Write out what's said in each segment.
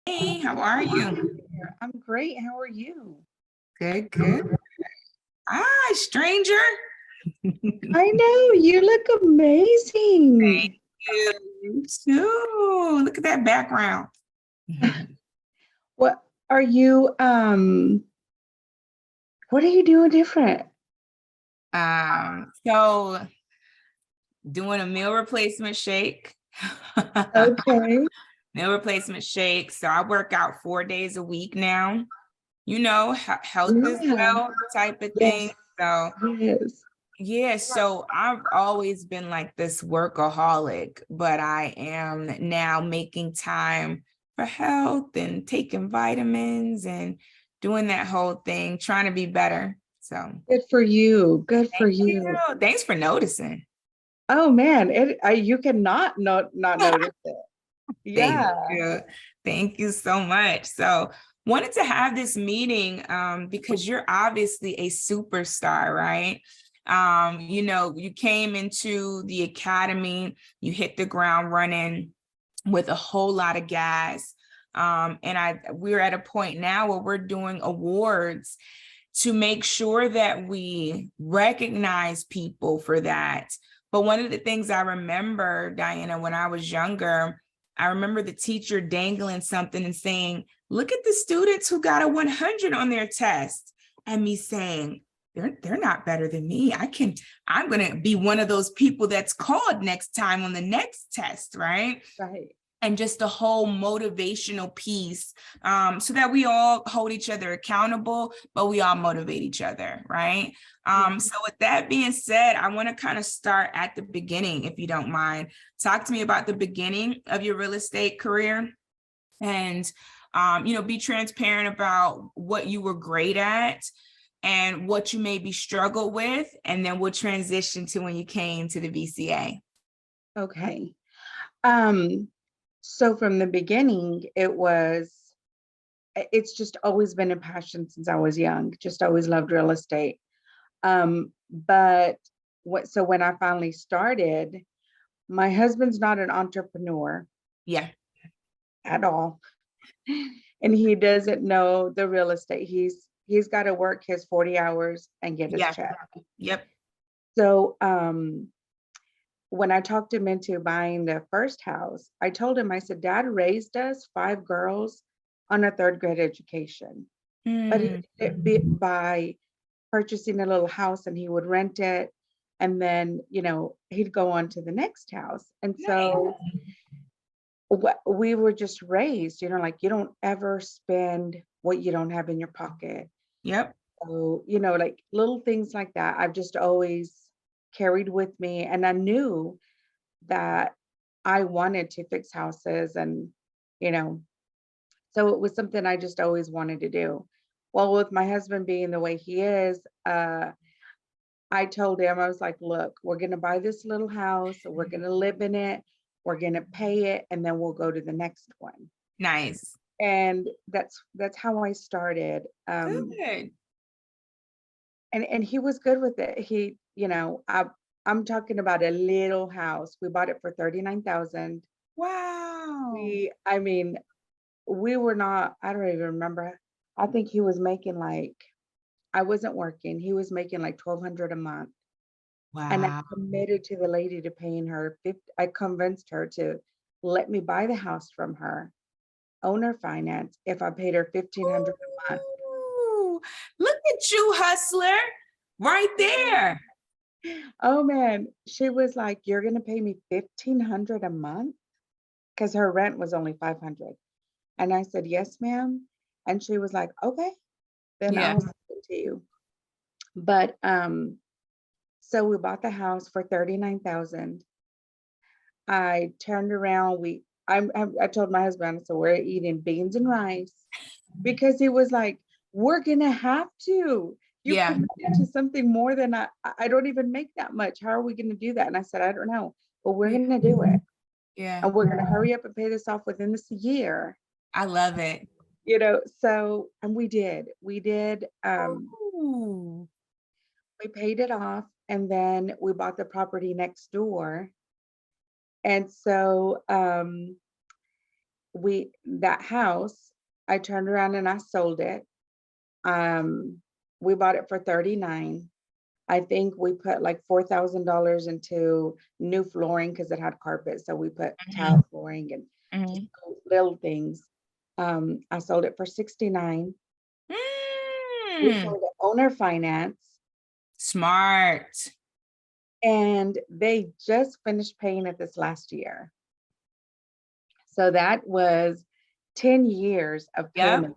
Hey, how are you? I'm great. How are you? Good, good. Hi, stranger. I know you look Thank amazing. you. You too. Look at that background. What are you what are you doing different? So doing a meal replacement shake. Okay. Meal replacement shake. So I work out 4 days a week now. Health is Yeah. wealth type of thing. Yes. So Yes. yeah, so I've always been like this workaholic, but I am now making time for health and taking vitamins and doing that whole thing, trying to be better. So Good for you. Good for thank you. you. Thanks for noticing. Oh man, you cannot not notice it. Thank Yeah. you. Thank you so much. So wanted to have this meeting because you're obviously a superstar, right? You came into the academy, you hit the ground running with a whole lot of gas. And we're at a point now where we're doing awards to make sure that we recognize people for that. But one of the things I remember, Diana, when I was younger, I remember the teacher dangling something and saying, look at the students who got a 100 on their test. And me saying, they're not better than me. I'm going to be one of those people that's called next time on the next test, right? Right. And just the whole motivational piece, so that we all hold each other accountable, but we all motivate each other, right? So with that being said, I want to kind of start at the beginning, if you don't mind. Talk to me about the beginning of your real estate career and, be transparent about what you were great at and what you maybe struggled with, and then we'll transition to when you came to the VCA. Okay. Um so from the beginning it's just always been a passion since I was young. Just always loved real estate. But when I finally started, my husband's not an entrepreneur Yeah. at all. And he doesn't know the real estate. He's got to work his 40 hours and get his Yeah. check. Yep. So when I talked him into buying the first house, I told him, I said, Dad raised us 5 girls on a third grade education. But he Mm. did it by purchasing a little house and he would rent it. And then, he'd go on to the next house. And Nice. so we were just raised, like you don't ever spend what you don't have in your pocket. Yep. So, like little things like that, I've just always carried with me. And I knew that I wanted to fix houses you know, so it was something I just always wanted to do. Well, with my husband being the way he is, I told him, I was like, look, we're going to buy this little house, we're going to live in it, we're going to pay it, and then we'll go to the next one. Nice. And that's how I started. Good. And he was good with it. I'm talking about a little house. We bought it for 39,000. Wow. I mean, we were not, I don't even remember. I think he was making like, I wasn't working. He was making like 1,200 a month. And I Wow. committed to the lady to paying her 50. I convinced her to let me buy the house from her, owner finance, if I paid her 1,500 a month. Ooh, look at you, hustler, right there. Oh man, she was like, "You're gonna pay me 1,500 a month?" Because her rent was only 500. And I said, "Yes, ma'am." And she was like, "Okay, then Yeah. I'll send it to you." But so we bought the house for 39,000. I turned around. I told my husband, so we're eating beans and rice because he was like, "We're gonna have to. You Yeah. committed to something more than I don't even make that much. How are we gonna do that?" And I said, "I don't know, but we're Yeah. gonna do it, Yeah. and we're gonna hurry up and pay this off within this year." I love it. So and we did. Ooh. We paid it off, and then we bought the property next door. And so that house, I turned around and I sold it. We bought it for 39. I think we put like $4,000 into new flooring because it had carpet. So we put Mhm, tile flooring and just mhm. little things. I sold it for 69. We Mm, sold it owner finance, smart. and they just finished paying it this last year. So that was 10 years of Yep, payment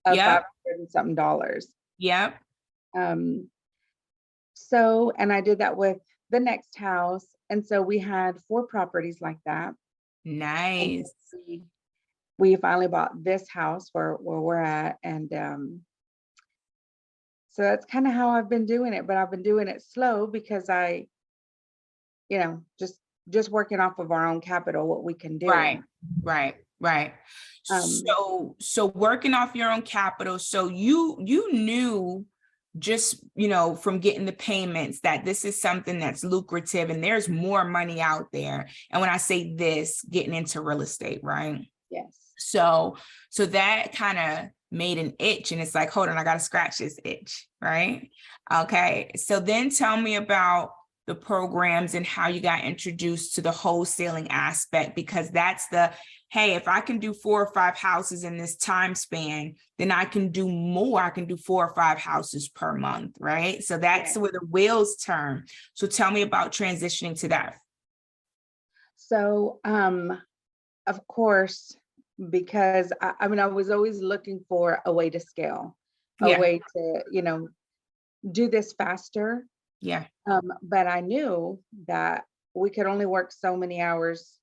of yep, 500 and something dollars. yep. Um, so, and I did that with the next house. And so we had 4 properties like that. And Nice. we finally bought this house where we're at. And so that's kind of how I've been doing it, but I've been doing it slow because just working off of our own capital, what we can Right, do. right, right. Um, So working off your own capital, so you knew just, from getting the payments that this is something that's lucrative and there's more money out there. And when I say this, getting into real estate, right? yes. So that kind of made an itch and it's like, hold on, I got to scratch this itch, right? Okay. So then tell me about the programs and how you got introduced to the wholesaling aspect, because that's hey, if I can do 4 or 5 houses in this time span, then I can do more. I can do 4 or 5 houses per month, right? So that's Yeah. where the wheels turn. So tell me about transitioning to that. So, of course, because I mean, I was always looking for a way to scale, a Yeah, way to, do this faster. yeah, But I knew that we could only work so many hours,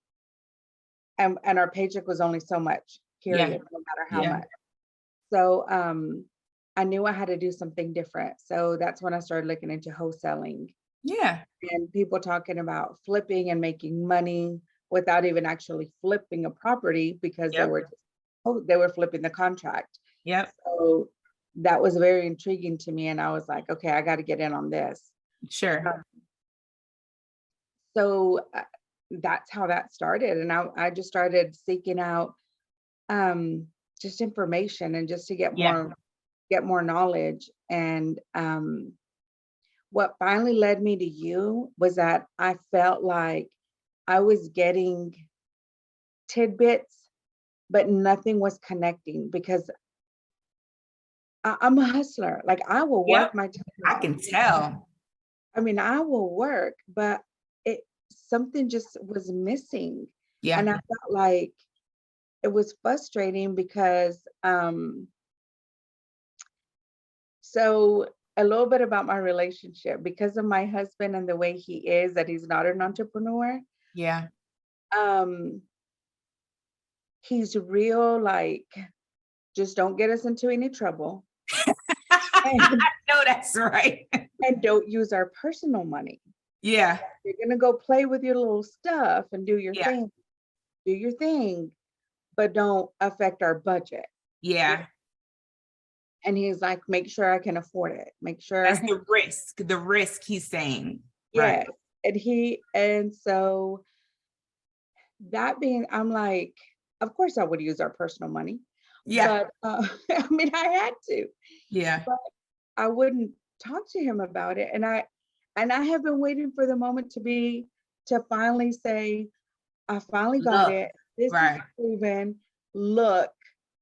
and our paycheck was only so much, yeah, period, no matter how yeah, much. So I knew I had to do something different. So that's when I started looking into wholesaling yeah, and people talking about flipping and making money without even actually flipping a property because yep, they were flipping the contract. yep, So that was very intriguing to me. And I was like, okay, I got to get in on this. sure. Uh, So that's how that started. And I just started seeking out um, just information and just to Yeah, get more knowledge. And what finally led me to you was that I felt like I was getting tidbits, but nothing was connecting because I'm a hustler. Like I will yep, work my tail I off. can tell. I mean, I will work, but it something just was missing. Yeah, And I felt like it was frustrating because so a little bit about my relationship because of my husband and the way he is, that he's not an entrepreneur. yeah. Um, he's real like, just don't get us into any trouble and No, that's right. and don't use our personal money. Yeah, You're gonna go play with your little stuff and yeah, do your thing, but don't affect our budget. yeah. And he's like, make sure I can afford it. Make That's sure, the risk he's saying. Right. yes. And so that being, I'm like, of course I would use our personal money, Yeah, but I mean, I had to, yeah. but I wouldn't talk to him about it. And I have been waiting for the moment to finally say, I finally got Look, it. This is right. proven. Look,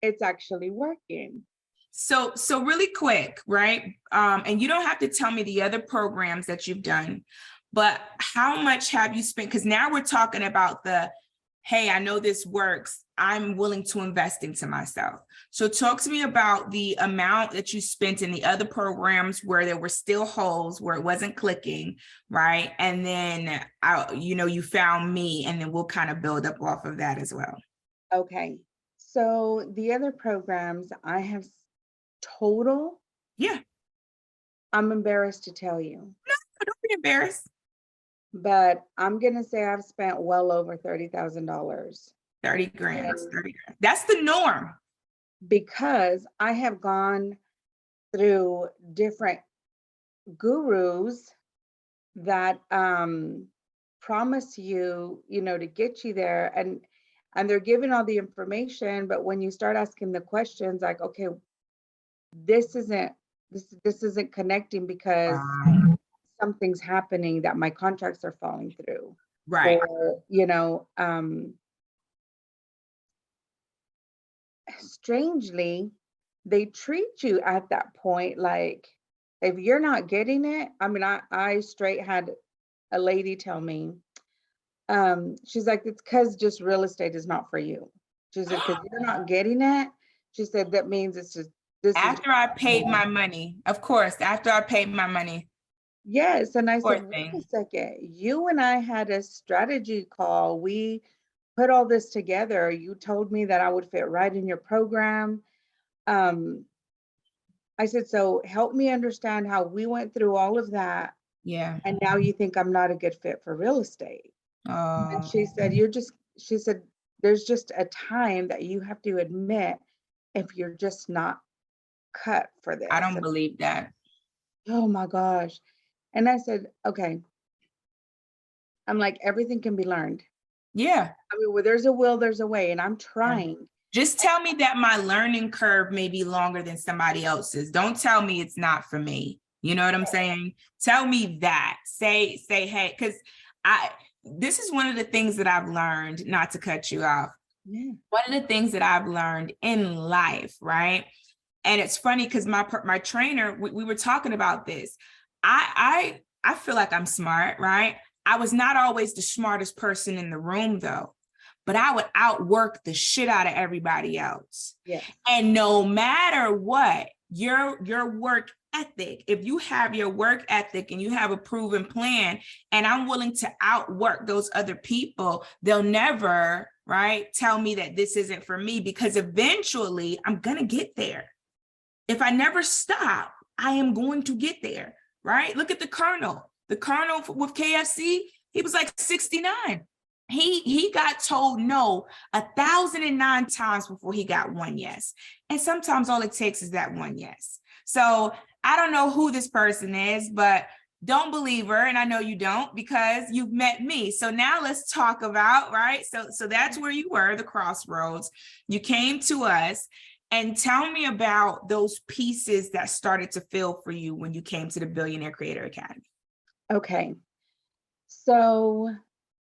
it's actually working. So really quick, right? And you don't have to tell me the other programs that you've done, but how much have you spent? Because now we're talking about hey, I know this works. I'm willing to invest into myself. So talk to me about the amount that you spent in the other programs where there were still holes, where it wasn't clicking, right? And then you found me, and then we'll kind of build up off of that as well. Okay. So the other programs I have total, Yeah, I'm embarrassed to tell you, don't be embarrassed. but I'm gonna say I've spent well over $30,000. 30 grand, And 30 grand. That's the norm. because I have gone through different gurus that promise you, to get you there. And and they're giving all the information, but when you start asking the questions, like, okay, this isn't this isn't connecting because Right. something's happening, that my contracts are falling through, Right. or strangely, they treat you at that point like, if you're not getting it, I mean, I straight had a lady tell me, she's like, it's because just real estate is not for you. She said, because you're not getting it. She said, that means it's just, this is, After I paid my money, of course, after I paid my money, yes. And I poor said, wait a thing. second, you and I had a strategy call. We put all this together. You told me that I would fit right in your program. Um, I said, so help me understand how we went through all of that. Yeah. And now you think I'm not a good fit for real estate. And Oh, she said, she said, there's just a time that you have to admit if you're just not cut for I this. don't And, believe that. oh my gosh. And I said, okay, I'm like, everything can be learned. Yeah. I mean, where there's a will, there's a way. And I'm Yeah. trying. Just tell me that my learning curve may be longer than somebody else's. Don't tell me it's not for me. You know what I'm saying? Tell me that. Say, hey, because this is one of the things that I've learned, not to cut you off. Yeah. One of the things that I've learned in life, right? And it's funny because my trainer, we were talking about this. I feel like I'm smart, right? I was not always the smartest person in the room though, but I would outwork the shit out of everybody else. Yes. And no matter what, your work ethic, if you have your work ethic and you have a proven plan, and I'm willing to outwork those other people, they'll never, right, tell me that this isn't for me, because eventually I'm gonna get there. If I never stop, I am going to get there, right? Look at the Colonel. The Colonel with KFC, he was like 69. He got told no 1,009 times before he got one yes. And sometimes all it takes is that one yes. So I don't know who this person is, but don't believe her. And I know you don't, because you've met me. So now let's talk about, right? So that's where you were, the crossroads. You came to us. And tell me about those pieces that started to fill for you when you came to the Billionaire Creator Academy. Okay. So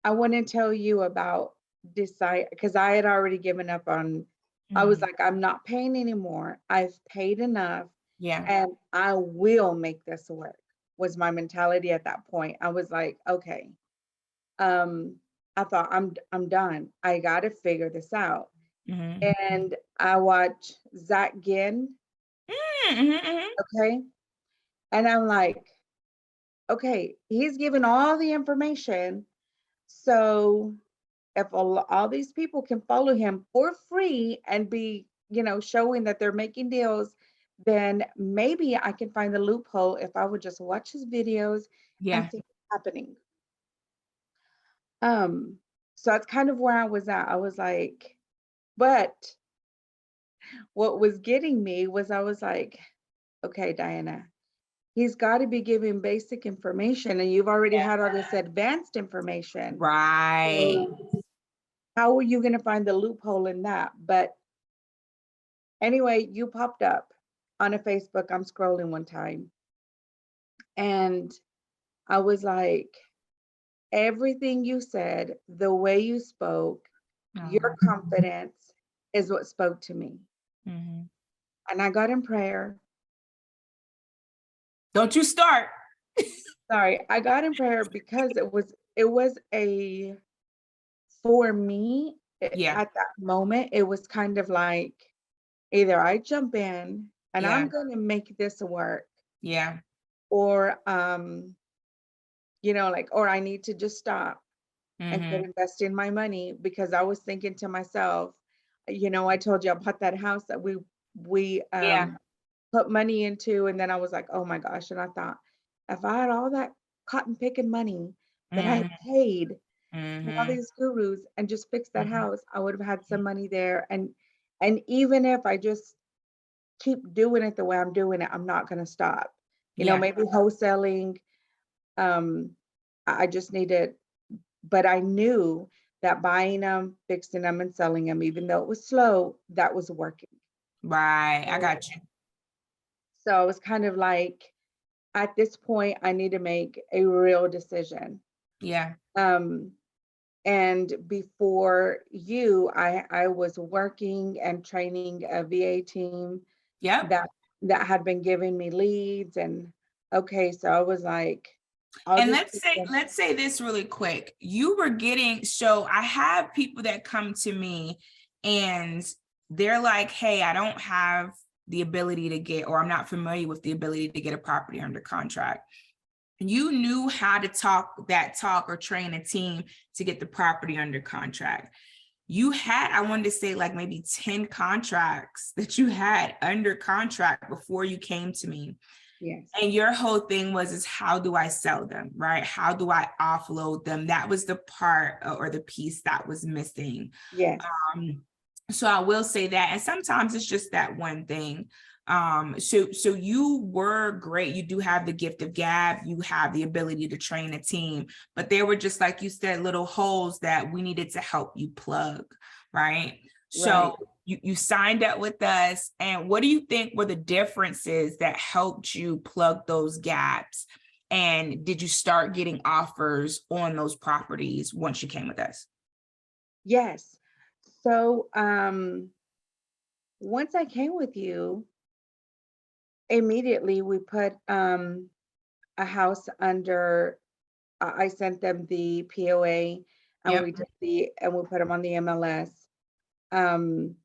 I want to tell you about decide, because I had already given up on, I was like, I'm not paying anymore. I've paid enough Yeah. and I will make this work, was my mentality at that point. I was like, okay. I thought I'm done. I got to figure this out. Mm-hmm. And I watched Zach Ginn, Mm-hmm. okay? And I'm like, okay, he's given all the information. So if all these people can follow him for free and be, showing that they're making deals, then maybe I can find the loophole if I would just watch his videos and Yeah. see what's happening. Um, so that's kind of where I was at. I was like, but what was getting me was, I was like, okay, Diana, he's got to be giving basic information, and you've already Yeah. had all this advanced information. Right. So how are you going to find the loophole in that? But anyway, you popped up on a Facebook. I'm scrolling one time, and I was like, everything you said, the way you spoke, your confidence is what spoke to me. Mm-hmm. And I got in prayer. Don't you start. Sorry, I got in prayer because it was a, for me, Yeah. at that moment, it was kind of like, either I jump in and Yeah. I'm going to make this work, Yeah. or like, or I need to just stop and quit Mm-hmm. investing my money, because I was thinking to myself, I told you about that house that we Yeah. put money into, and then I was like, oh my gosh, and I thought, if I had all that cotton picking money that I had paid to all Mm-hmm. these gurus and just fixed that Mm-hmm. house, I would have had some money there. And even if I just keep doing it the way I'm doing it, I'm not going to stop. Yeah. Maybe wholesaling. Um, I just needed, but I knew that buying them, fixing them, and selling them, even though it was slow, that was working. Right. I So got you. so it was kind of like, at this point, I need to make a real decision. Yeah. Um, and before you, I was working and training a VA team Yep. that had been giving me leads, and okay, so I was like, I'll And just keep them. let's say this really quick. You were getting, so I have people that come to me and they're like, hey, I don't have the ability to get, or I'm not familiar with the ability to get a property under contract. You knew how to talk that talk or train a team to get the property under contract. You had, I wanted to say like maybe 10 contracts that you had under contract before you came to me. Yes, And your whole thing was, is how do I sell them, right? How do I offload them? That was the part or the piece that was missing. yes, Um, so I will say that, and sometimes it's just that one thing. So you were great. You do have the gift of gab. You have the ability to train a team, but there were just, like you said, little holes that we needed to help you plug, right? right. So you signed up with us, and what do you think were the differences that helped you plug those gaps? And did you start getting offers on those properties once you came with us? Yes. So, once I came with you, immediately we put a house under. I sent them the POA, and Yep. we put them on the MLS. Um,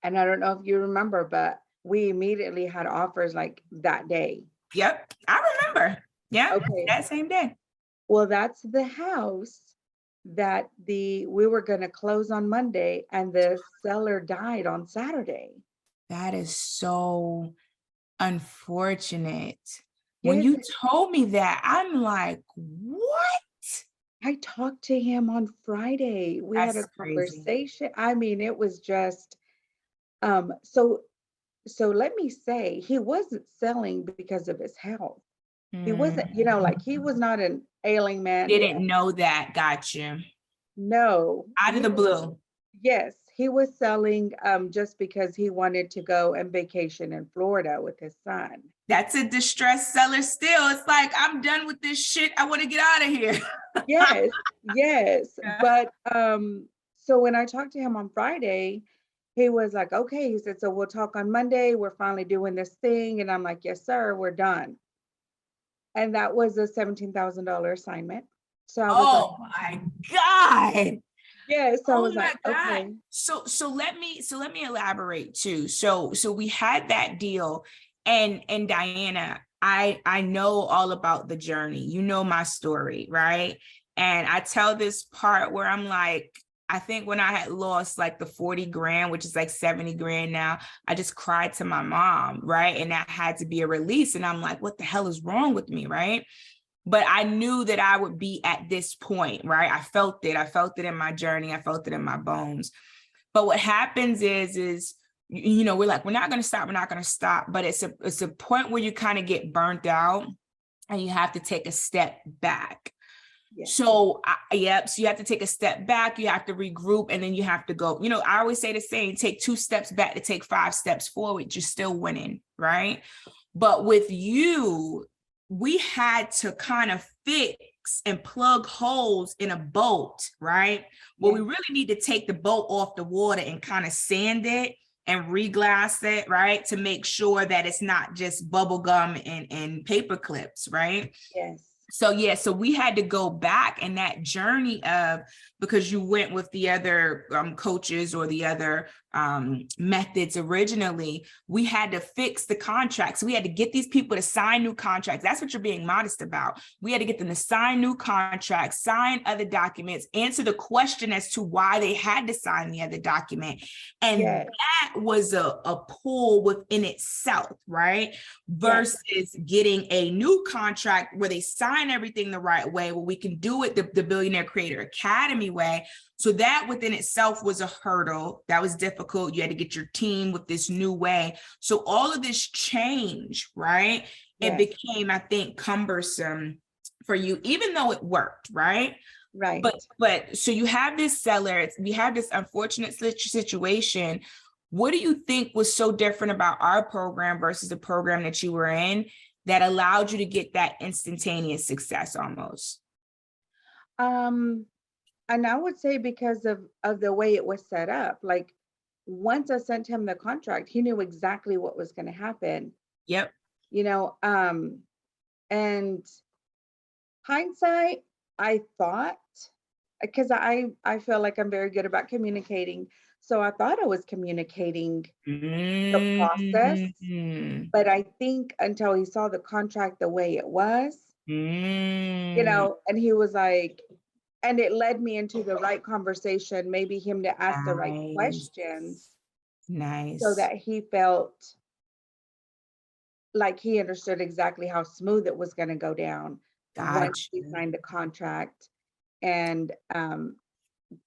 and I don't know if you remember, but we immediately had offers like that day. Yep. I remember. Yeah. Okay. That same day. Well, that's the house that we were going to close on Monday, and the seller died on Saturday. That is so unfortunate. When Yes, you told me that, I'm like, what? I talked to him on Friday. We had a That's crazy. conversation. I mean, it was just so let me say, he wasn't selling because of his health. He wasn't, Mm, like, he was not an ailing man. didn't know that. Got you. No, Out of the blue. yes, he was selling just because he wanted to go and vacation in Florida with his son. That's a distressed seller still. It's like, I'm done with this shit. I want to get out of here. Yes, yes. Yeah. But so when I talked to him on Friday, he was like, okay, he said, so we'll talk on Monday. We're finally doing this thing. And I'm like, yes, sir, we're done. And that was a $17,000 assignment. So I was like, Oh my God. yes. So I Oh was my like, God. okay, So let me elaborate too. So we had that deal, and Diana, I know all about the journey. You know my story, right? And I tell this part where I'm like, I think when I had lost like the 40 grand, which is like 70 grand now, I just cried to my mom, right? And that had to be a release. And I'm like, what the hell is wrong with me, right? But I knew that I would be at this point, right? I felt it. I felt it in my journey. I felt it in my bones. But what happens is, we're like, we're not going to stop. We're not going to stop. But it's a point where you kind of get burnt out and you have to take a step back. yes, So you have to take a step back, you have to regroup, and then you have to go. I always say the same, take 2 steps back to take 5 steps forward. You're still winning, right? But with you, we had to kind of fix and plug holes in a boat, right? Well, we yes, really need to take the boat off the water and kind of sand it and reglass it, right? To make sure that it's not just bubble gum and paper clips, right? yes, So we had to go back, and that journey of, because you went with the other coaches or the other methods originally, we had to fix the contracts. We had to get these people to sign new contracts. That's what you're being modest about. We had to get them to sign new contracts, sign other documents, answer the question as to why they had to sign the other document. And yes, that was a pull within itself, right? yes, Versus getting a new contract where they sign everything the right way, where we can do it the Billionaire Creator Academy way. So that within itself was a hurdle. That was difficult. You had to get your team with this new way. So all of this change, right? It yes, became, I think, cumbersome for you, even though it worked, right? Right. But so you have this seller, we have this unfortunate situation. What do you think was so different about our program versus the program that you were in that allowed you to get that instantaneous success almost? Um, and I would say because of the way it was set up. Like once I sent him the contract, he knew exactly what was going to happen, Yep. you know. And hindsight, I thought, because I feel like I'm very good about communicating. So I thought I was communicating the process, Mm, but I think until he saw the contract the way it was, mm, and he was like, and it led me into the right conversation, maybe him to ask the right nice, questions so nice. that he felt like he understood exactly how smooth it was going to go down once Gotcha. he signed the contract and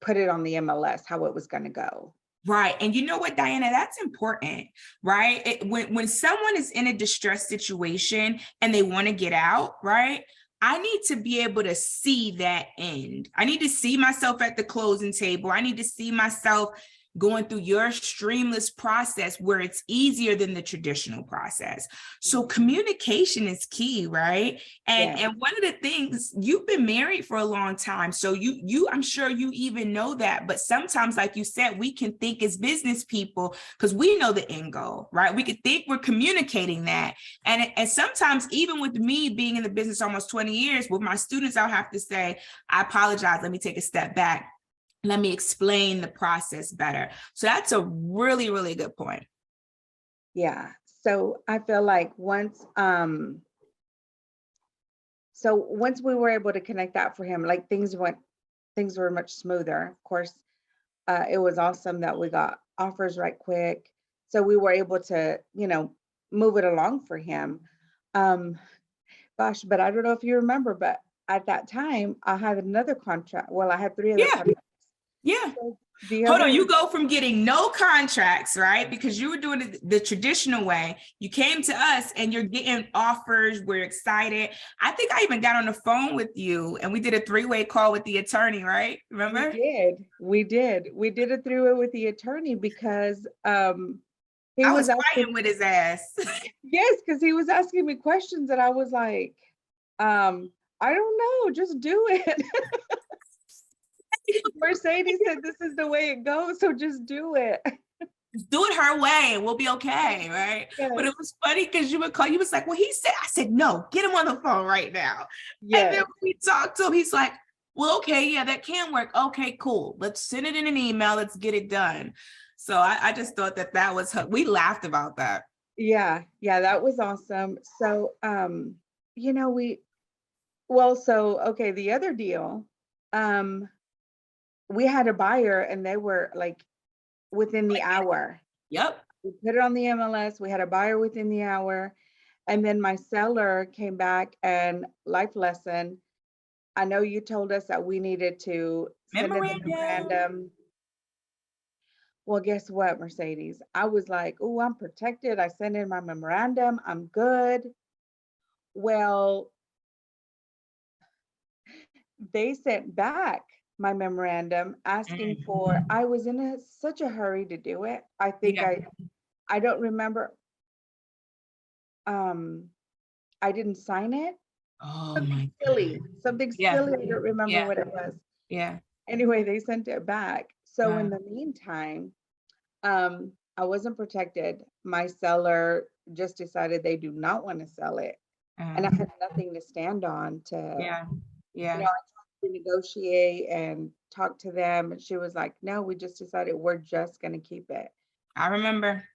put it on the MLS, how it was going to go. Right. And you know what, Diana, that's important, right? When someone is in a distressed situation and they want to get out, right? I need to be able to see that end. I need to see myself at the closing table. I need to see myself going through your streamless process where it's easier than the traditional process. So communication is key, right? And Yeah. and one of the things, you've been married for a long time, so you I'm sure you even know that, but sometimes, like you said, we can think as business people because we know the end goal, right? We could think we're communicating that. And sometimes, even with me being in the business almost 20 years, with my students, I'll have to say, I apologize, let me take a step back. Let me explain the process better. So that's a really, really good point. Yeah. So I feel like once we were able to connect that for him, like things were much smoother. Of course, it was awesome that we got offers right quick. So we were able to, move it along for him. Um, Gosh, but I don't know if you remember, but at that time I had another contract. Well, I had three other Yeah, contracts. yeah. So the Hold on, other, you go from getting no contracts, right? Because you were doing it the traditional way. You came to us and you're getting offers. We're excited. I think I even got on the phone with you and we did a three-way call with the attorney, right? we Remember? did, we did it through it with the attorney because he I was was asking fighting with his ass. yes, because he was asking me questions and I was like, I don't know, just do it. Mercedes said this is the way it goes, so just do it. Do it her way and we'll be okay, right? But Yes, it was funny because you would call, you was like, well, he said, I said, no, get him on the phone right now. And then yes, we talked to him, he's like, well, okay, yeah, that can work. Okay, cool. Let's send it in an email. Let's get it done. So I just thought that was, we laughed about that. yeah, yeah, that was awesome. So, you know, we well, so okay, the other deal, um, we had a buyer and they were like within the hour. Yep. We put it on the MLS, we had a buyer within the hour, and then my seller came back and life lesson. I know you told us that we needed to send in the Memorandum. memorandum. Well, guess what, Mercedes? I was like, oh, I'm protected. I sent in my memorandum. I'm good. Well, they sent back my memorandum asking for, Mm. I was in such a hurry to do it. I think Yeah. I don't remember. Um, I didn't sign it. Oh Something my silly, God. something Yeah. silly. I don't remember Yeah. what it was. Yeah. Anyway, they sent it back. So in Wow. the meantime, I wasn't protected. My seller just decided they do not want to sell it. And I had nothing to stand on to, Yeah. you know, Yeah. I tried to negotiate and talk to them. And she was like, no, we just decided we're just going to keep it. I remember.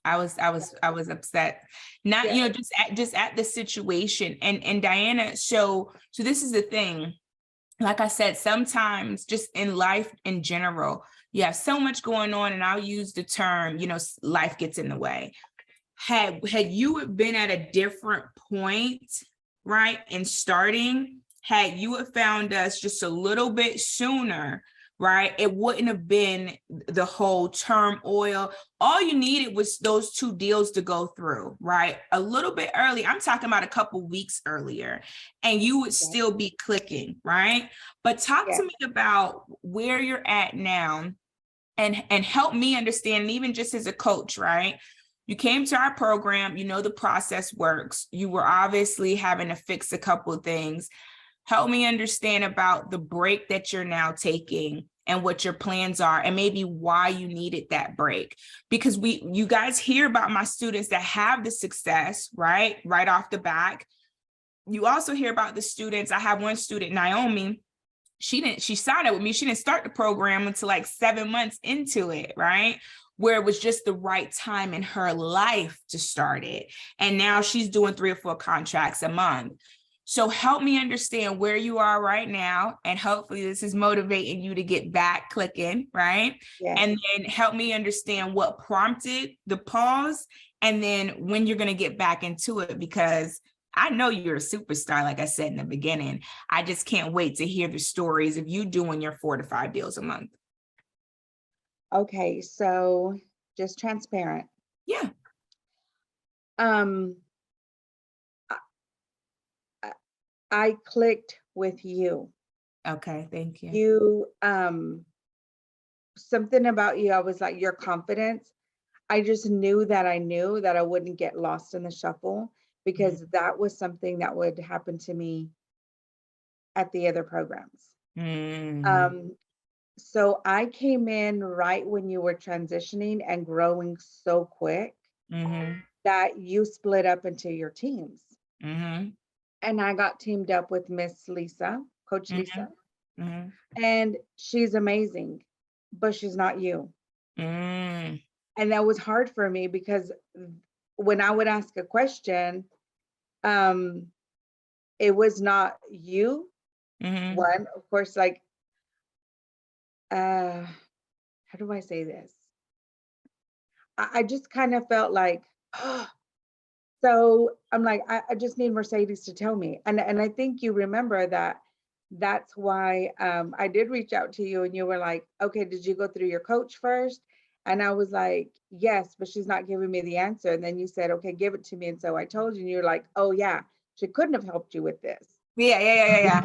I was upset. Not, Yeah. just at the situation. And Diana, so this is the thing. Like I said, sometimes just in life in general, you have so much going on, and I'll use the term, life gets in the way. Had you been at a different point, right, in starting, had you have found us just a little bit sooner, right? It wouldn't have been the whole turmoil. All you needed was those 2 deals to go through, right? A little bit early. I'm talking about a couple weeks earlier, and you would Yeah. still be clicking, right? But talk Yeah. to me about where you're at now, and help me understand, and even just as a coach, right? You came to our program, you know the process works. You were obviously having to fix a couple of things. Help me understand about the break that you're now taking and what your plans are, and maybe why you needed that break. Because you guys hear about my students that have the success, right off the back. You also hear about the students. I have one student, Naomi. She signed up with me. She didn't start the program until like 7 months into it, right? Where it was just the right time in her life to start it. And now she's doing 3 or 4 contracts a month. So help me understand where you are right now. And hopefully this is motivating you to get back clicking, right? Yes. And then help me understand what prompted the pause, and then when you're going to get back into it, because I know you're a superstar, like I said in the beginning. I just can't wait to hear the stories of you doing your 4 to 5 deals a month. Okay, so just transparent. Yeah. Um, I, I clicked with you. Okay. Thank you. You, something about you, I was like, your confidence. I just knew that I wouldn't get lost in the shuffle, because that was something that would happen to me at the other programs. Mm-hmm. Um, so I came in right when you were transitioning and growing so quick Mm-hmm. that you split up into your teams. Mm-hmm. And I got teamed up with Miss Lisa, Coach Lisa, Mm-hmm. and she's amazing, but she's not you. Mm-hmm. And that was hard for me because when I would ask a question, um, it was not you. Mm-hmm. One, of course, like, how do I say this? I just kind of felt like, so I'm like, I just need Mercedes to tell me. And I think you remember that that's why I did reach out to you, and you were like, okay, did you go through your coach first? And I was like, yes, but she's not giving me the answer. And then you said, okay, give it to me. And so I told you, and you're like, oh yeah, she couldn't have helped you with this. Yeah.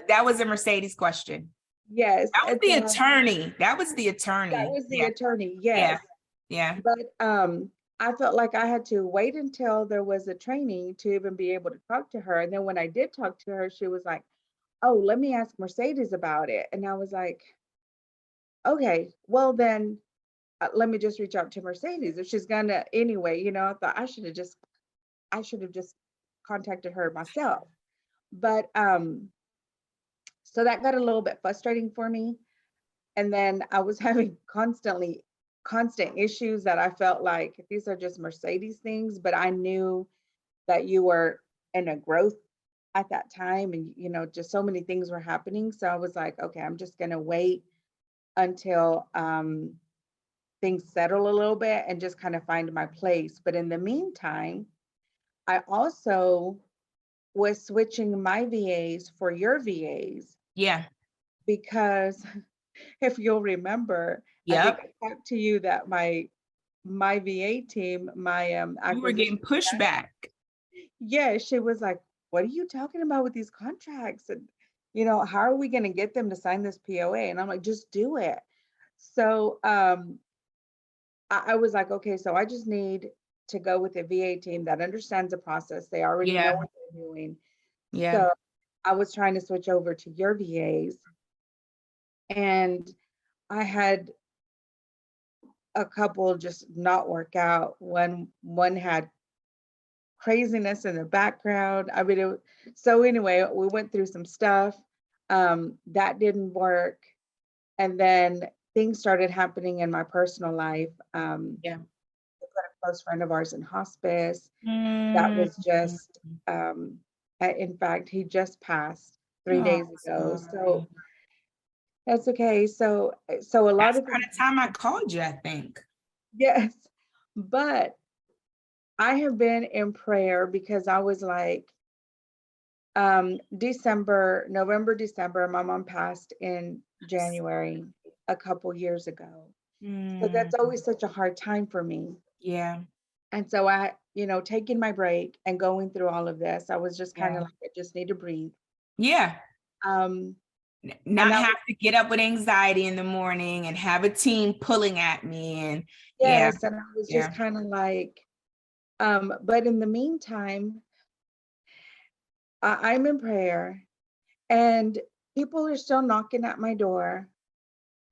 That was a Mercedes question. Yes. That was And the so attorney. That was the that attorney. was the Yeah. attorney. Yeah. Yes. Yeah. But I felt like I had to wait until there was a training to even be able to talk to her. And then when I did talk to her, she was like, oh, let me ask Mercedes about it. And I was like, okay, well then let me just reach out to Mercedes if she's gonna anyway. I thought I should have just contacted her myself. But so that got a little bit frustrating for me. And then I was having constant issues that I felt like these are just Mercedes things, but I knew that you were in a growth at that time, and just so many things were happening. So I was like, okay, I'm just gonna wait until things settle a little bit and just kind of find my place. But in the meantime, I also was switching my VAs for your VAs, Yeah. because if you'll remember, I think Yep. I talked to you that my VA team, my You were acquisition, getting pushback. yeah, she was like, what are you talking about with these contracts? And how are we going to get them to sign this POA? And I'm like, just do it. So I was like, okay, so I just need to go with a VA team that understands the process. They already know Yeah. what they're doing. Yeah. So I was trying to switch over to your VAs, and I had a couple just not work out. One had craziness in the background. I mean, so anyway, we went through some stuff that didn't work, and then things started happening in my personal life. Yeah. We've got a close friend of ours in hospice. That Mm. was just, in fact, he just passed three Oh, days ago. sorry. So that's okay. So a lot That's of around things, the time I called you, I think. yes, but I have been in prayer because I was like, November, December, my mom passed in January a couple years ago. So Mm, that's always such a hard time for me. yeah, And so taking my break and going through all of this, I was just kind yeah, of like, I just need to breathe. yeah. Um, and Not I have was, to get up with anxiety in the morning and have a team pulling at me. And yeah, yes, and I was just yeah. kind of like, but in the meantime, I'm in prayer and people are still knocking at my door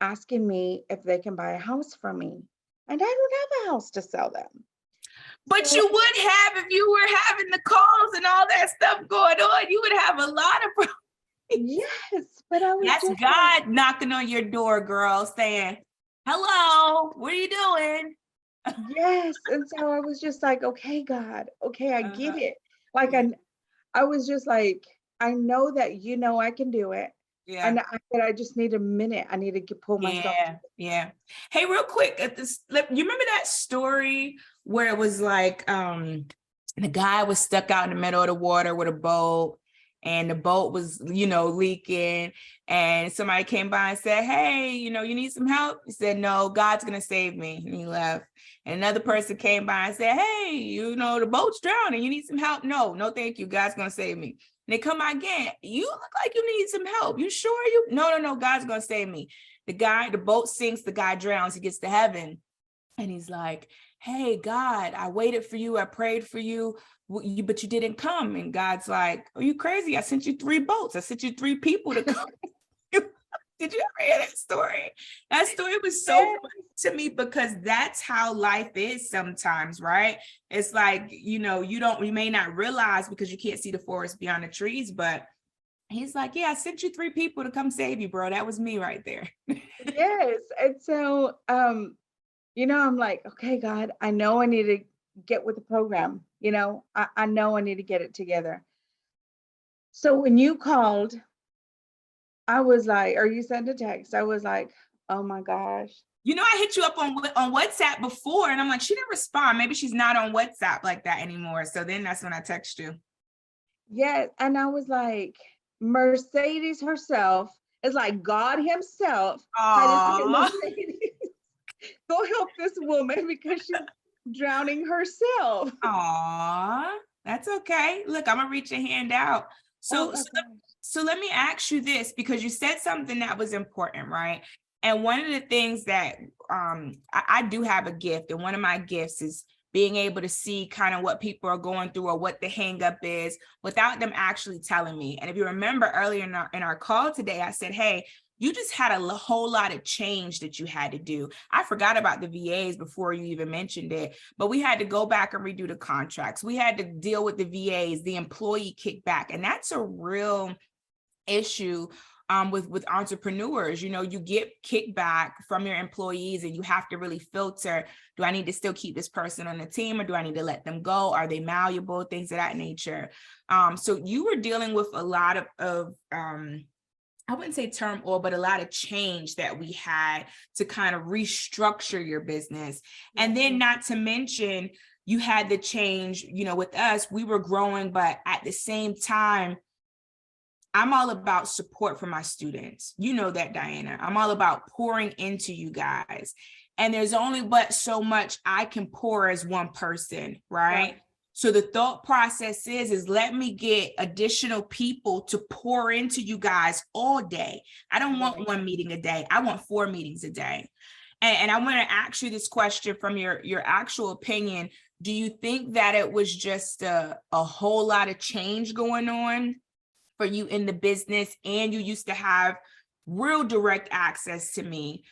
asking me if they can buy a house from me. And I don't have a house to sell them. But So you would have if you were having the calls and all that stuff going on. You would have a lot of yes, but I was That's just like, God knocking on your door, girl, saying, "Hello, what are you doing?" yes. And so I was just like, okay, God, okay, I get Uh-huh. it. Like Yeah, I was just like, I know that I can do it. yeah, And I just need a minute. I need to pull myself yeah, yeah. Hey, real quick, at this, you remember that story where it was like, the guy was stuck out in the middle of the water with a boat, and the boat was, leaking, and somebody came by and said, "Hey, you need some help?" He said, "No, God's gonna save me," and he left. And another person came by and said, "Hey, the boat's drowning. You need some help?" "No, no, thank you. God's gonna save me." And they come by again. "You look like you need some help. You sure you?" "No, no, no. God's gonna save me." The boat sinks. The guy drowns. He gets to heaven, and he's like, "Hey, God, I waited for you. I prayed for you, but you didn't come." And God's like, "Are you crazy? I sent you 3 boats. I sent you 3 people to come." Did you ever hear that story? That story was so Yes, funny to me because that's how life is sometimes, right? It's like, you may not realize because you can't see the forest beyond the trees, but he's like, "Yeah, I sent you 3 people to come save you, bro. That was me right there." yes. And so I'm like, okay, God, I know I need to get with the program. I know I need to get it together. So when you called, I was like, or you sent a text, I was like, oh my gosh. I hit you up on WhatsApp before, and I'm like, she didn't respond. Maybe she's not on WhatsApp like that anymore. So then that's when I text you. Yes. And I was like, Mercedes herself is like God himself had to say, Aw, Mercedes, go help this woman because she's drowning herself. aw, that's okay. Look, I'm gonna reach a hand out. So, Oh so, my gosh. so let me ask you this because you said something that was important, right? And one of the things that I do have a gift, and one of my gifts is being able to see kind of what people are going through or what the hang up is without them actually telling me. And if you remember earlier in our call today, I said, "Hey, you just had a whole lot of change that you had to do." I forgot about the VAs before you even mentioned it, but we had to go back and redo the contracts. We had to deal with the VAs, the employee kickback, and that's a real issue with entrepreneurs. You get kickback from your employees, and you have to really filter, do I need to still keep this person on the team, or do I need to let them go? Are they malleable? Things of that nature. So you were dealing with a lot of I wouldn't say turmoil, but a lot of change that we had to kind of restructure your business. And Yes. then not to mention, you had the change, with us, we were growing, but at the same time, I'm all about support for my students. You know that, Diana. I'm all about pouring into you guys. And there's only but so much I can pour as one person, right? Right. So the thought process is let me get additional people to pour into you guys all day. I don't want Right. one meeting a day. I want 4 meetings a day. And I want to ask you this question from your actual opinion. Do you think that it was just a whole lot of change going on for you in the business, and you used to have real direct access to me,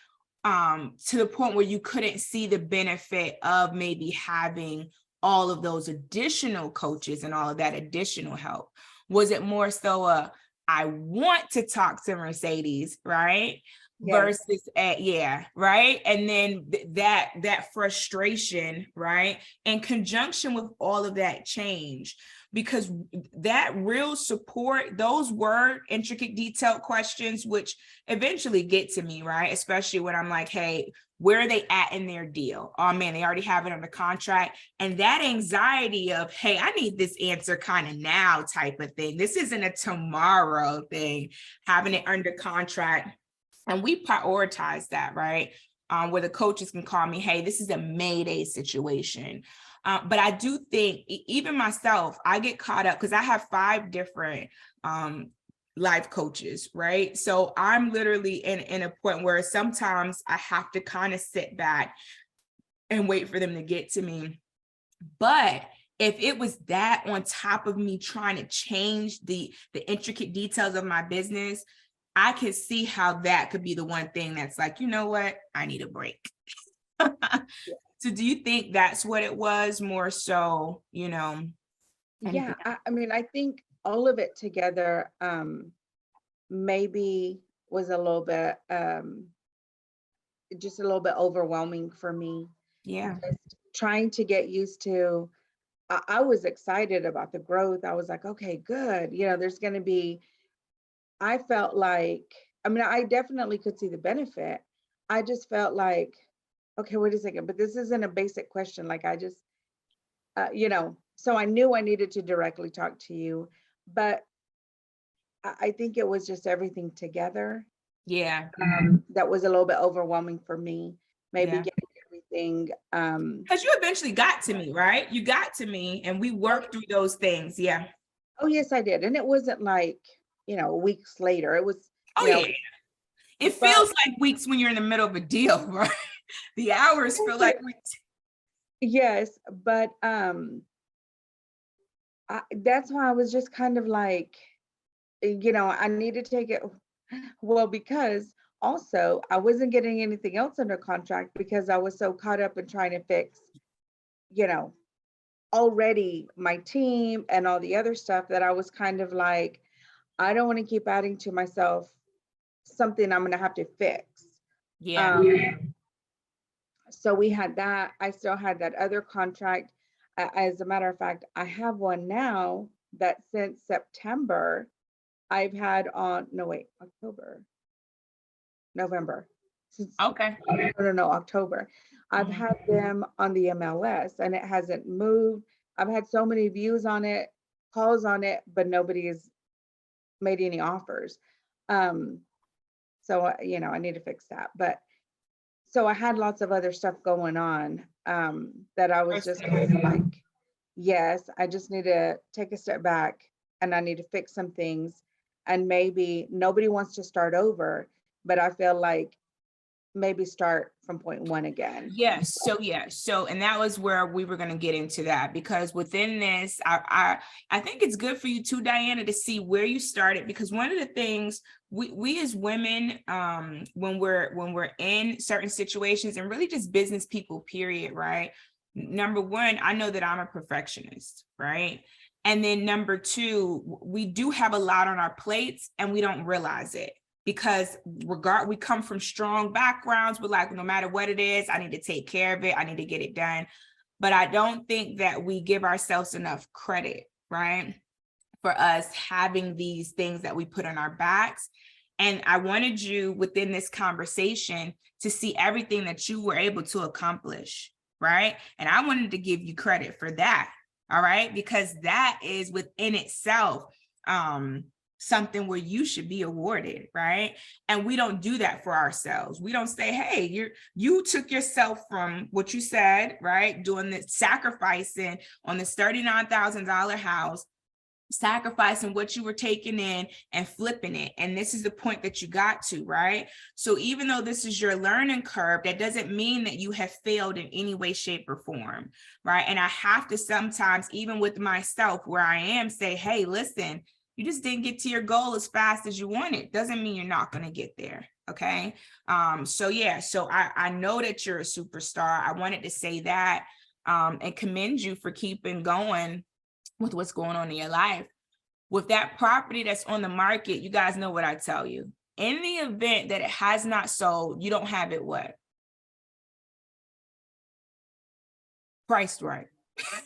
to the point where you couldn't see the benefit of maybe having all of those additional coaches and all of that additional help? Was it more so I want to talk to Mercedes, right? Yes. Versus yeah, right? And then that frustration, right? In conjunction with all of that change, because that real support, those were intricate, detailed questions, which eventually get to me, right? Especially when I'm like, "Hey, where are they at in their deal? Oh man, they already have it under contract." And that anxiety of, "Hey, I need this answer kind of now," type of thing. This isn't a tomorrow thing, having it under contract. And we prioritize that, right? Where the coaches can call me, hey, this is a Mayday situation. But I do think even myself, I get caught up because I have 5 different life coaches, right? So I'm literally in a point where sometimes I have to kind of sit back and wait for them to get to me. But if it was that on top of me trying to change the intricate details of my business, I could see how that could be the one thing that's like, you know what, I need a break. So do you think that's what it was more so, Yeah, anything? I mean, I think all of it together, maybe was a little bit, just a little bit overwhelming for me. Yeah. Just trying to get used to, I was excited about the growth. I was like, okay, good. There's going to be, I felt like, I mean, I definitely could see the benefit. I just felt like, okay, wait a second, but this isn't a basic question. Like, I just, so I knew I needed to directly talk to you, but I think it was just everything together, Yeah. that was a little bit overwhelming for me. Maybe Yeah. getting everything. Because you eventually got to me, right? You got to me and we Oh, worked through those things. Yeah. oh, yes, I did. And it wasn't like, weeks later. It was, Oh, you know, yeah. It but feels like weeks when you're in the middle of a deal, right? The hours feel like weeks. yes, but that's why I was just kind of like, I need to take it. Well, because also I wasn't getting anything else under contract because I was so caught up in trying to fix, you know, already my team and all the other stuff that I was kind of like, I don't want to keep adding to myself something I'm going to have to fix. Yeah. Um, so we had that. I still had that other contract. As a matter of fact, I have one now that since September I've had on, no, wait, October, November. Since, Okay. no, October. I've Mhm. had them on the MLS and it hasn't moved. I've had so many views on it, calls on it, but nobody has made any offers. Um, so, I need to fix that. But so I had lots of other stuff going on, that I was just kind of like, yes, I just need to take a step back and I need to fix some things. And maybe nobody wants to start over, but I feel like maybe start from point one again. Yes. So, and that was where we were going to get into that because within this, I think it's good for you too, Diana, to see where you started because one of the things we as women, when we're in certain situations and really just business people, period, right? Number one, I know that I'm a perfectionist, right? And then number two, we do have a lot on our plates and we don't realize it because we come from strong backgrounds. We're like, no matter what it is, I need to take care of it. I need to get it done. But I don't think that we give ourselves enough credit, right? For us having these things that we put on our backs. And I wanted you within this conversation to see everything that you were able to accomplish, right? And I wanted to give you credit for that, all right? Because that is within itself something where you should be awarded, right? And we don't do that for ourselves. We don't say, hey, you took yourself from what you said, right? Doing the sacrificing on this $39,000 house, sacrificing what you were taking in and flipping it. And this is the point that you got to, right? So even though this is your learning curve, that doesn't mean that you have failed in any way, shape, or form, right? And I have to sometimes, even with myself where I am, say, hey, listen, you just didn't get to your goal as fast as you wanted. Doesn't mean you're not going to get there. Okay. So I know that you're a superstar. I wanted to say that and commend you for keeping going with what's going on in your life. With that property that's on the market, you guys know what I tell you. In the event that it has not sold, you don't have it what? Priced right.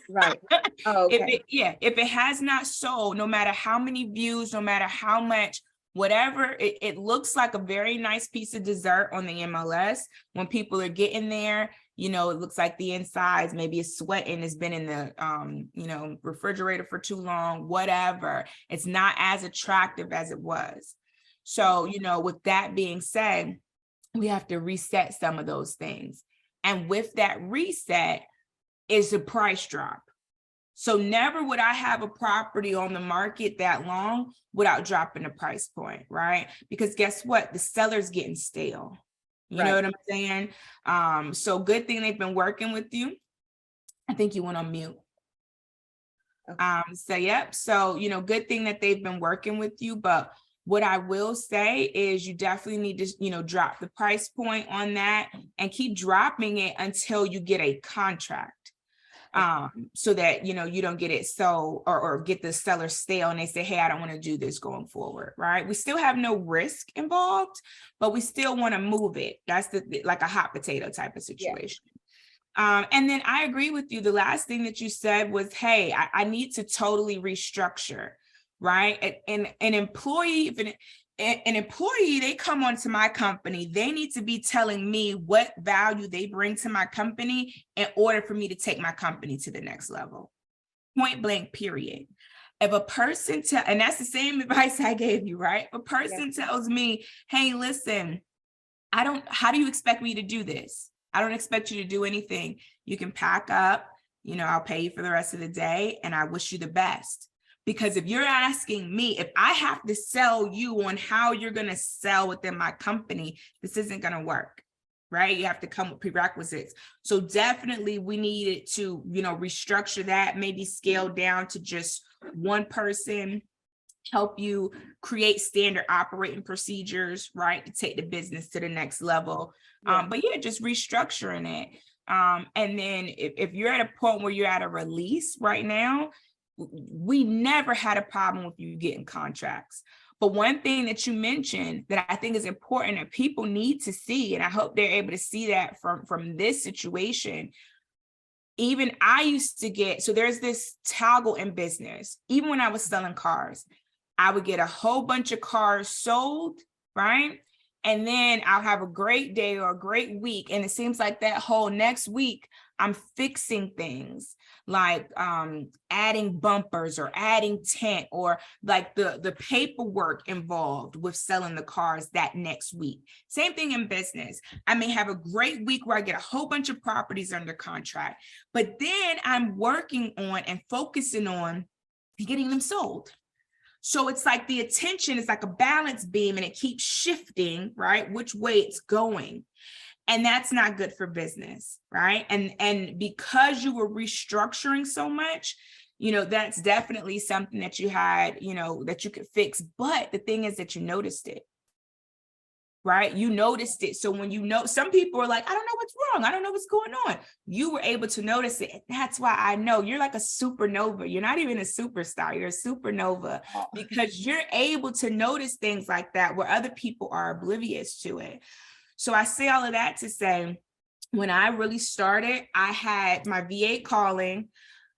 Right. Oh, okay. If it has not sold, no matter how many views, no matter how much, whatever, it looks like a very nice piece of dessert on the MLS. When people are getting there, it looks like the insides, maybe it's sweating, it's been in the refrigerator for too long, whatever. It's not as attractive as it was. So, with that being said, we have to reset some of those things. And with that reset is the price drop. So never would I have a property on the market that long without dropping the price point, right? Because guess what? The seller's getting stale. You know what I'm saying? So good thing they've been working with you. I think you went on mute. Okay. So yep. So, good thing that they've been working with you. But what I will say is you definitely need to, drop the price point on that and keep dropping it until you get a contract. So that, you don't get it or get the seller stale and they say, hey, I don't want to do this going forward, right? We still have no risk involved, but we still want to move it. That's like a hot potato type of situation. And then I agree with you. The last thing that you said was, hey, I need to totally restructure, right? And an employee, they come onto my company, they need to be telling me what value they bring to my company in order for me to take my company to the next level. Point blank, period. If a person and that's the same advice I gave you, right? If a person tells me, hey, listen, how do you expect me to do this? I don't expect you to do anything. You can pack up, I'll pay you for the rest of the day and I wish you the best. Because if you're asking me, if I have to sell you on how you're going to sell within my company, this isn't going to work, right? You have to come with prerequisites. So definitely we needed to, restructure that, maybe scale down to just one person, help you create standard operating procedures, right, to take the business to the next level. But yeah, just restructuring it. And then if you're at a point where you're at a release right now, we never had a problem with you getting contracts. But one thing that you mentioned that I think is important that people need to see, and I hope they're able to see that from this situation, even I used to get, so there's this toggle in business. Even when I was selling cars, I would get a whole bunch of cars sold, right? And then I'll have a great day or a great week. And it seems like that whole next week, I'm fixing things like adding bumpers or adding tent or like the paperwork involved with selling the cars that next week. Same thing in business. I may have a great week where I get a whole bunch of properties under contract, but then I'm working on and focusing on getting them sold. So it's like the attention is like a balance beam and it keeps shifting, right? Which way it's going. And that's not good for business, right? And because you were restructuring so much, that's definitely something that you had, that you could fix. But the thing is that you noticed it, right? You noticed it. So when some people are like, I don't know what's wrong. I don't know what's going on. You were able to notice it. And that's why I know you're like a supernova. You're not even a superstar. You're a supernova because you're able to notice things like that where other people are oblivious to it. So I say all of that to say, when I really started, I had my VA calling.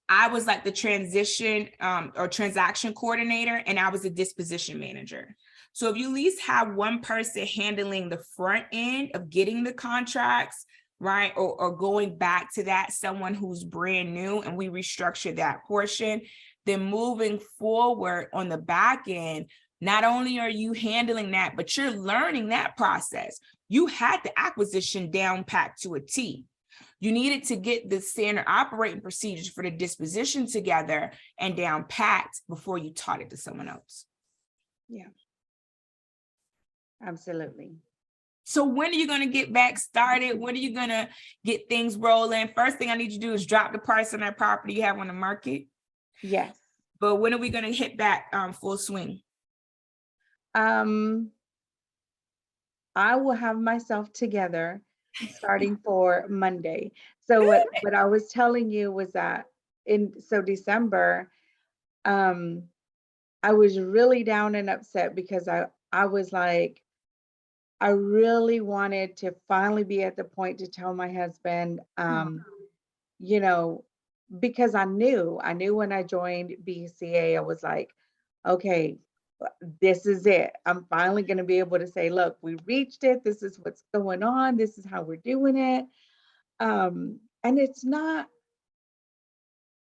I was like the transition or transaction coordinator, and I was a disposition manager. So if you at least have one person handling the front end of getting the contracts, right, or going back to that, someone who's brand new, and we restructure that portion, then moving forward on the back end, not only are you handling that, but you're learning that process. You had the acquisition down packed to a T. You needed to get the standard operating procedures for the disposition together and down packed before you taught it to someone else. Yeah, absolutely. So when are you going to get back started? When are you going to get things rolling? First thing I need you to do is drop the price on that property you have on the market. Yes. But when are we going to hit back full swing? I will have myself together starting for Monday. So what I was telling you was that December, I was really down and upset because I was like, I really wanted to finally be at the point to tell my husband, you know, because I knew when I joined BCA, I was like, okay, this is it. I'm finally going to be able to say, look, we reached it. This is what's going on. This is how we're doing it. And it's not,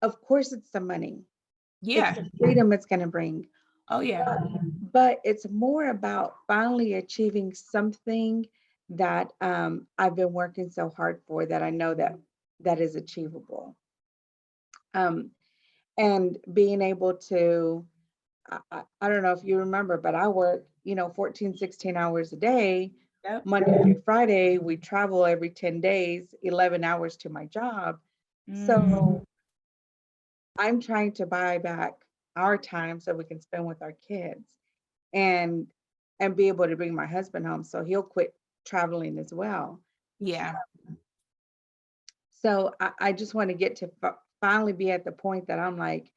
of course, it's the money. Yeah. It's the freedom it's going to bring. Oh, yeah. but it's more about finally achieving something that I've been working so hard for, that I know that is achievable. Um, and being able to, I don't know if you remember, but I work, 14, 16 hours a day, Yep. Monday through Friday. We travel every 10 days, 11 hours to my job. So I'm trying to buy back our time so we can spend with our kids, and be able to bring my husband home so he'll quit traveling as well. Yeah. So I just want to get to finally be at the point that I'm like,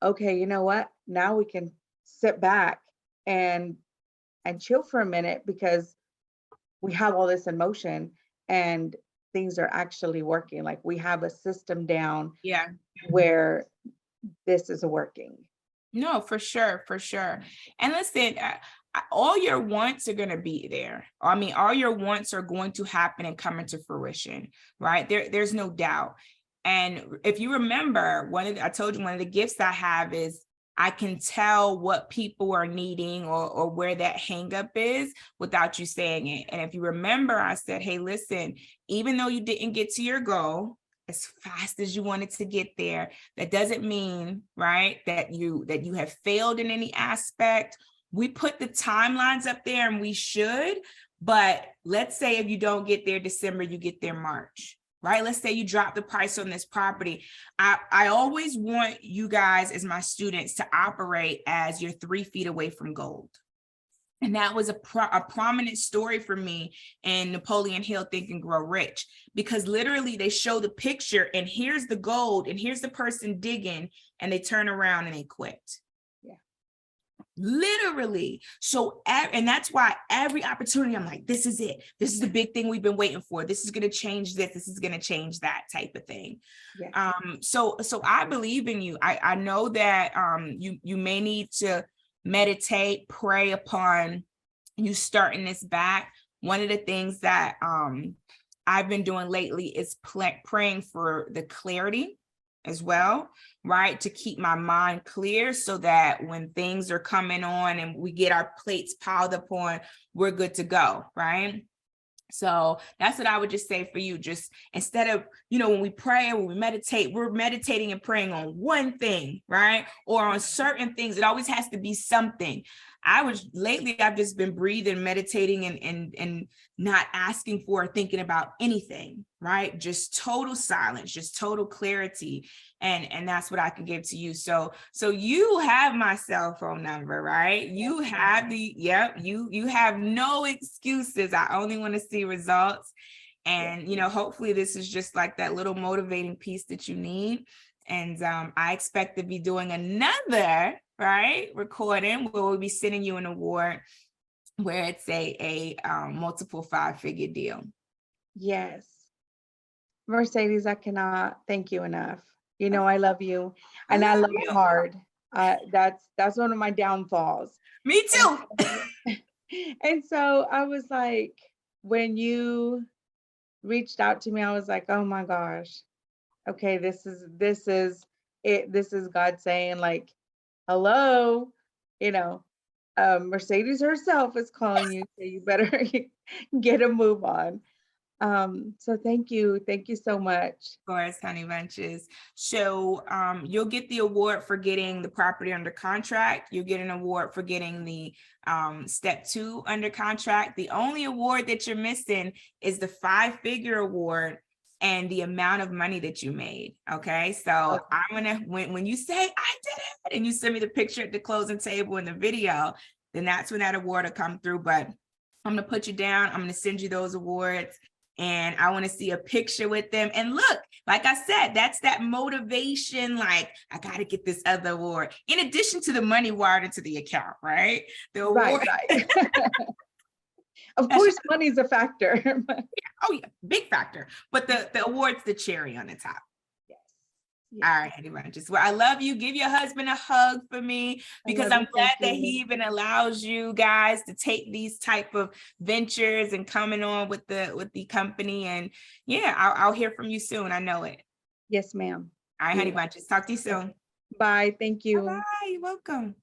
okay, you know what? Now we can sit back and chill for a minute, because we have all this in motion and things are actually working. Like, we have a system down Yeah. where this is working. No, for sure, for sure. And listen, all your wants are going to be there. I mean, all your wants are going to happen and come into fruition, right? There's no doubt. And if you remember, I told you one of the gifts I have is I can tell what people are needing, or where that hang up is, without you saying it. And if you remember, I said, hey, listen, even though you didn't get to your goal as fast as you wanted to get there, that doesn't mean, right, that you have failed in any aspect. We put the timelines up there, and we should, but let's say if you don't get there December, you get there March, right? Let's say you drop the price on this property. I always want you guys as my students to operate as you're 3 feet away from gold. And that was a prominent story for me in Napoleon Hill, Think and Grow Rich, because literally they show the picture and here's the gold and here's the person digging, and they turn around and they quit. Yeah. Literally. So, and that's why every opportunity I'm like, this is it. This is the big thing we've been waiting for. This is going to change this. This is going to change that type of thing. Yeah. So I believe in you. I know that you may need to meditate, pray upon you starting this back. One of the things that I've been doing lately is praying for the clarity as well, right? To keep my mind clear so that when things are coming on and we get our plates piled up on, we're good to go, right? So that's what I would just say for you. Just instead of, when we pray, when we meditate, we're meditating and praying on one thing, right? Or on certain things. It always has to be something. Lately, I've just been breathing, meditating, and not asking for or thinking about anything, right? Just total silence, just total clarity. And that's what I can give to you. So you have my cell phone number, right? You have you have no excuses. I only want to see results. And, hopefully this is just like that little motivating piece that you need. And I expect to be doing another, right, recording where we'll be sending you an award where it's a multiple 5-figure deal. Yes. Mercedes, I cannot thank you enough. I love you, and I love hard. That's one of my downfalls. Me too. And so I was like, when you reached out to me, I was like, oh my gosh, okay, this is it. This is God saying, like, hello, Mercedes herself is calling you, so you better get a move on. So thank you so much. Of course, honey bunches. So you'll get the award for getting the property under contract. You'll get an award for getting the step 2 under contract. The only award that you're missing is the 5-figure award and the amount of money that you made. Okay. So I'm gonna, when you say I did it and you send me the picture at the closing table in the video, then that's when that award will come through. But I'm gonna put you down. I'm gonna send you those awards. And I want to see a picture with them. And look, like I said, that's that motivation. Like, I got to get this other award. In addition to the money wired into the account, right? The award. Right. Of course, money's a factor. Oh, yeah, big factor. But the award's the cherry on the top. Yes. All right, honey bunches. Well, I love you. Give your husband a hug for me, because I'm glad that he even allows you guys to take these type of ventures and coming on with the company. And yeah, I'll hear from you soon. I know it. Yes, ma'am. All right, honey bunches. Talk to you soon. Bye. Thank you. Bye. You're welcome.